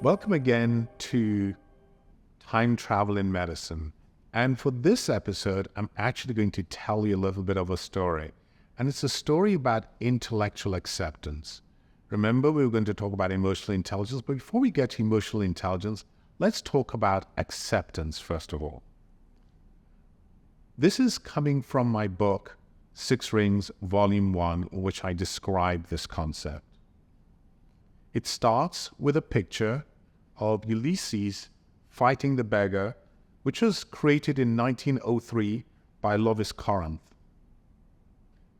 Welcome again to Time Travel in Medicine. And for this episode, I'm actually going to tell you a little bit of a story. And it's a story about intellectual acceptance. Remember, we were going to talk about emotional intelligence, but before we get to emotional intelligence, let's talk about acceptance first of all. This is coming from my book, Six Rings, Volume 1, in which I describe this concept. It starts with a picture of Ulysses fighting the beggar, which was created in 1903 by Lewis Corinth.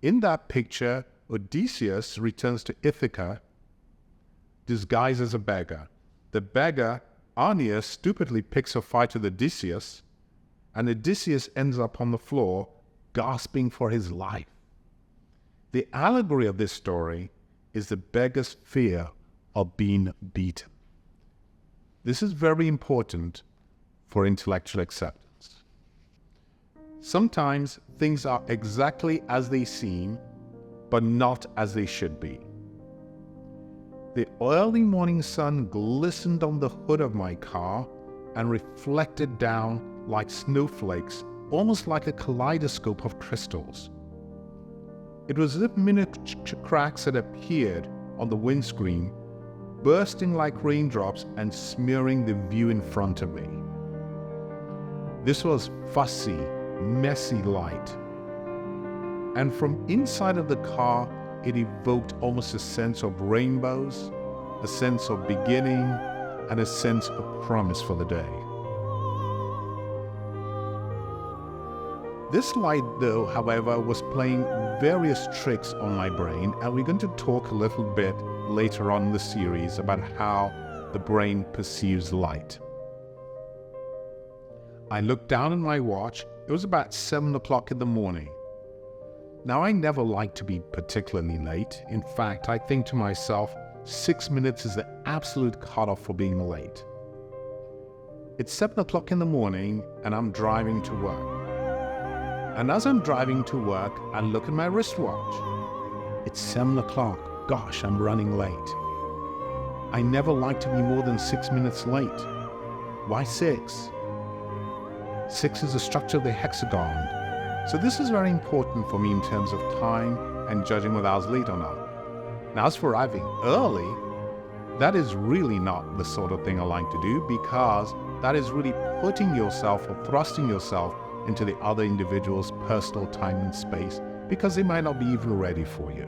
In that picture, Odysseus returns to Ithaca disguised as a beggar. The beggar, Aeneas, stupidly picks a fight with Odysseus, and Odysseus ends up on the floor gasping for his life. The allegory of this story is the beggar's fear of being beaten. This is very important for intellectual acceptance. Sometimes things are exactly as they seem, but not as they should be. The early morning sun glistened on the hood of my car and reflected down like snowflakes, almost like a kaleidoscope of crystals. It was as if miniature cracks had appeared on the windscreen, bursting like raindrops and smearing the view in front of me. This was fussy, messy light. And from inside of the car, it evoked almost a sense of rainbows, a sense of beginning, and a sense of promise for the day. This light, though, however, was playing various tricks on my brain, and we're going to talk a little bit later on in the series about how the brain perceives light. I looked down at my watch. It was about 7 o'clock in the morning. Now, I never like to be particularly late. In fact, I think to myself, 6 minutes is the absolute cutoff for being late. It's 7 o'clock in the morning, and I'm driving to work. And as I'm driving to work, I look at my wristwatch. It's 7 o'clock. Gosh, I'm running late. I never like to be more than 6 minutes late. Why 6? 6 is the structure of the hexagon. So this is very important for me in terms of time and judging whether I was late or not. Now, as for arriving early, that is really not the sort of thing I like to do, because that is really putting yourself or thrusting yourself into the other individual's personal time and space, because they might not be even ready for you.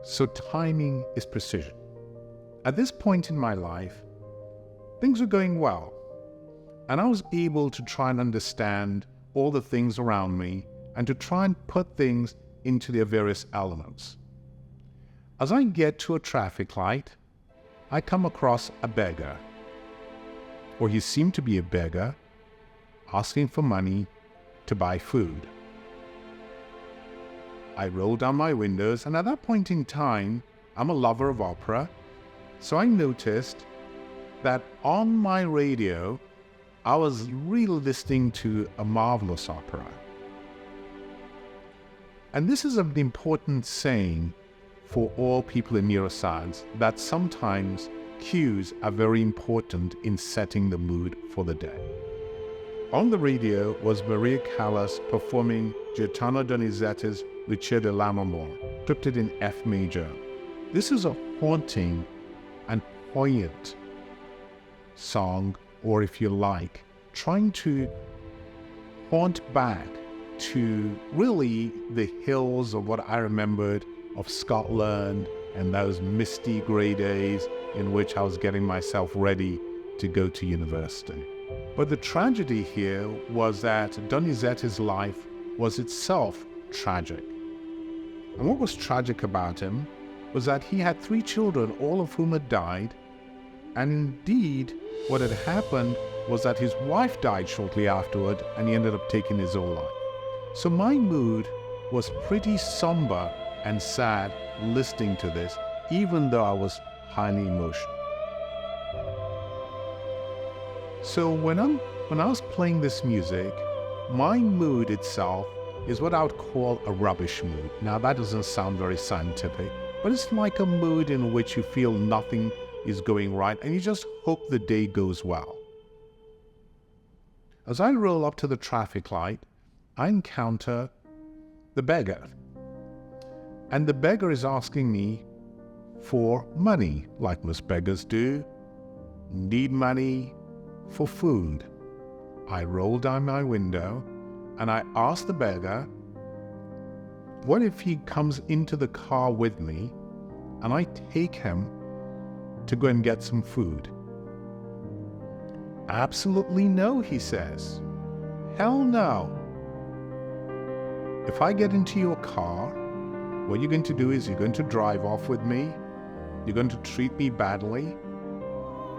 So timing is precision. At this point in my life, things were going well, and I was able to try and understand all the things around me and to try and put things into their various elements. As I get to a traffic light, I come across a beggar, or he seemed to be a beggar, asking for money to buy food. I rolled down my windows, and at that point in time, I'm a lover of opera, so I noticed that on my radio, I was really listening to a marvelous opera. And this is an important saying for all people in neuroscience, that sometimes cues are very important in setting the mood for the day. On the radio was Maria Callas performing Gaetano Donizetti's Lucia di Lammermoor, scripted in F major. This is a haunting and poignant song, or if you like, trying to haunt back to really the hills of what I remembered of Scotland and those misty grey days in which I was getting myself ready to go to university. But the tragedy here was that Donizetti's life was itself tragic. And what was tragic about him was that he had 3 children, all of whom had died. And indeed, what had happened was that his wife died shortly afterward, and he ended up taking his own life. So my mood was pretty somber and sad listening to this, even though I was highly emotional. So when I was playing this music, my mood itself is what I would call a rubbish mood. Now, that doesn't sound very scientific, but it's like a mood in which you feel nothing is going right, and you just hope the day goes well. As I roll up to the traffic light, I encounter the beggar. And the beggar is asking me for money, like most beggars do. Need money for food. I roll down my window and I ask the beggar, what if he comes into the car with me and I take him to go and get some food? Absolutely no, he says. Hell no. If I get into your car, what you're going to do is you're going to drive off with me. You're going to treat me badly.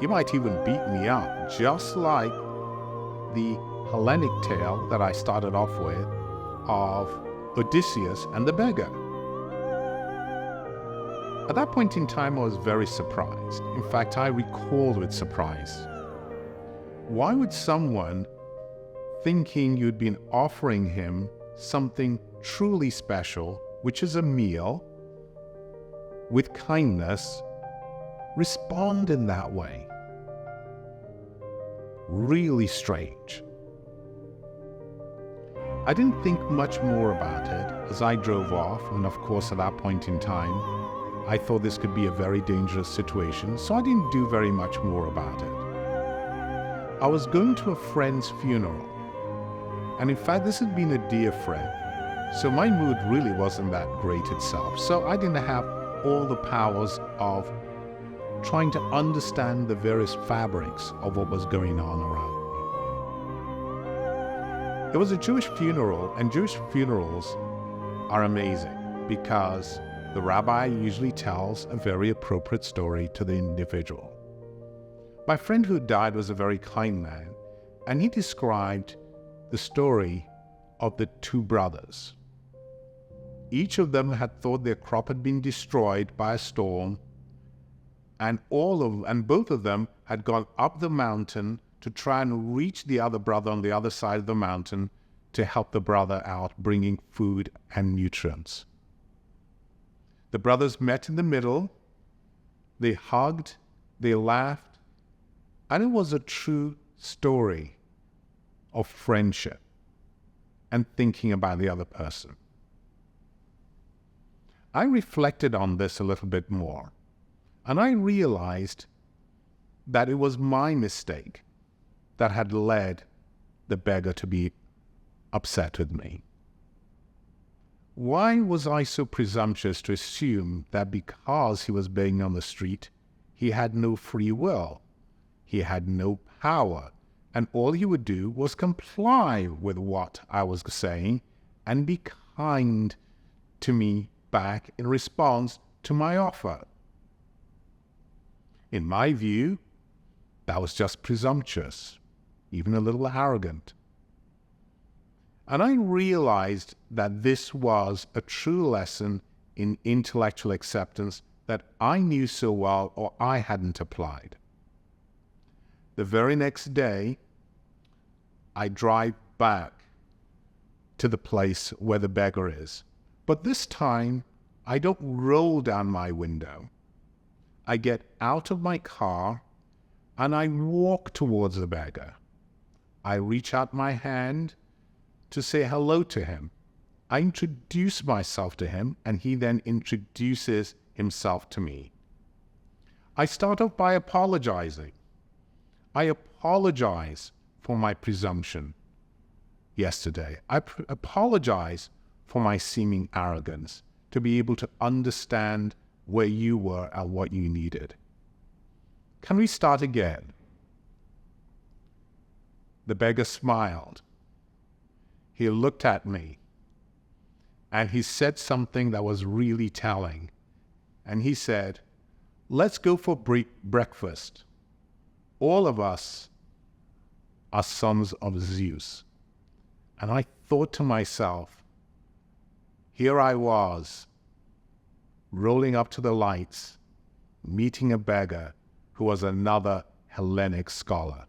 You might even beat me up, just like the Hellenic tale that I started off with of Odysseus and the beggar. At that point in time, I was very surprised. In fact, I recoiled with surprise. Why would someone, thinking you'd been offering him something truly special, which is a meal, with kindness, respond in that way? Really strange. I didn't think much more about it as I drove off, and of course at that point in time, I thought this could be a very dangerous situation, so I didn't do very much more about it. I was going to a friend's funeral, and in fact this had been a dear friend, so my mood really wasn't that great itself, so I didn't have all the powers of trying to understand the various fabrics of what was going on around me. It was a Jewish funeral, and Jewish funerals are amazing because the rabbi usually tells a very appropriate story to the individual. My friend who died was a very kind man, and he described the story of the two brothers. Each of them had thought their crop had been destroyed by a storm, and both of them had gone up the mountain to try and reach the other brother on the other side of the mountain to help the brother out, bringing food and nutrients. The brothers met in the middle, they hugged, they laughed, and it was a true story of friendship and thinking about the other person. I reflected on this a little bit more, and I realized that it was my mistake that had led the beggar to be upset with me. Why was I so presumptuous to assume that because he was begging on the street, he had no free will, he had no power, and all he would do was comply with what I was saying and be kind to me back in response to my offer? In my view, that was just presumptuous, even a little arrogant. And I realized that this was a true lesson in intellectual acceptance that I knew so well or I hadn't applied. The very next day, I drive back to the place where the beggar is. But this time, I don't roll down my window. I get out of my car and I walk towards the beggar. I reach out my hand to say hello to him. I introduce myself to him, and he then introduces himself to me. I start off by apologizing. I apologize for my presumption yesterday. I apologize for my seeming arrogance, to be able to understand where you were and what you needed. Can we start again? The beggar smiled. He looked at me, and he said something that was really telling. And he said, "Let's go for breakfast. All of us are sons of Zeus." And I thought to myself, here I was, rolling up to the lights, meeting a beggar who was another Hellenic scholar.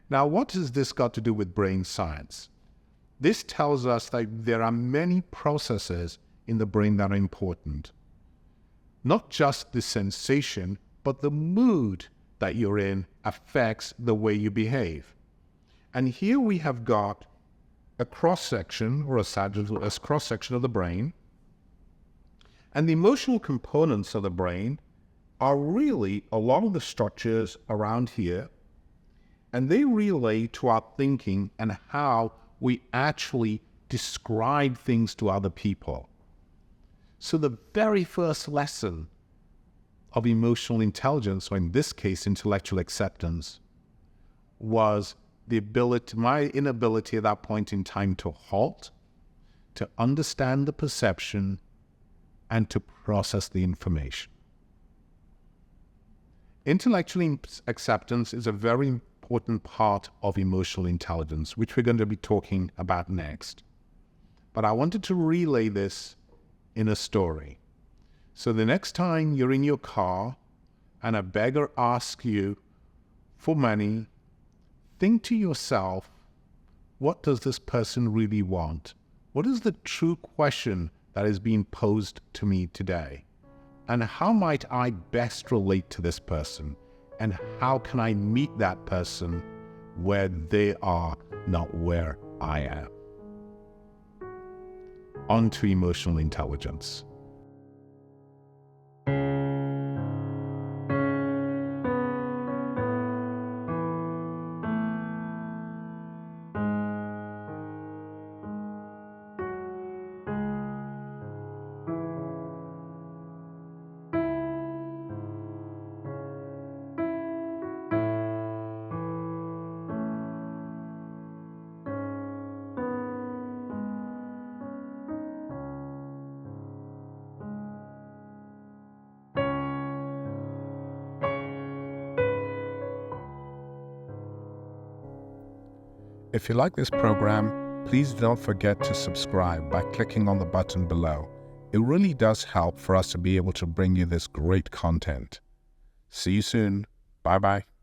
Now, what has this got to do with brain science? This tells us that there are many processes in the brain that are important. Not just the sensation, but the mood that you're in affects the way you behave. And here we have got a cross-section or a cross-section of the brain. And the emotional components of the brain are really along the structures around here, and they relate to our thinking and how we actually describe things to other people. So the very first lesson of emotional intelligence, or in this case, intellectual acceptance, was my inability at that point in time to halt, to understand the perception, and to process the information. Intellectual acceptance is a very important part of emotional intelligence, which we're going to be talking about next. But I wanted to relay this in a story. So the next time you're in your car and a beggar asks you for money, think to yourself, what does this person really want? What is the true question that is being posed to me today? And how might I best relate to this person? And how can I meet that person where they are, not where I am? On to emotional intelligence. If you like this program, please don't forget to subscribe by clicking on the button below. It really does help for us to be able to bring you this great content. See you soon. Bye-bye.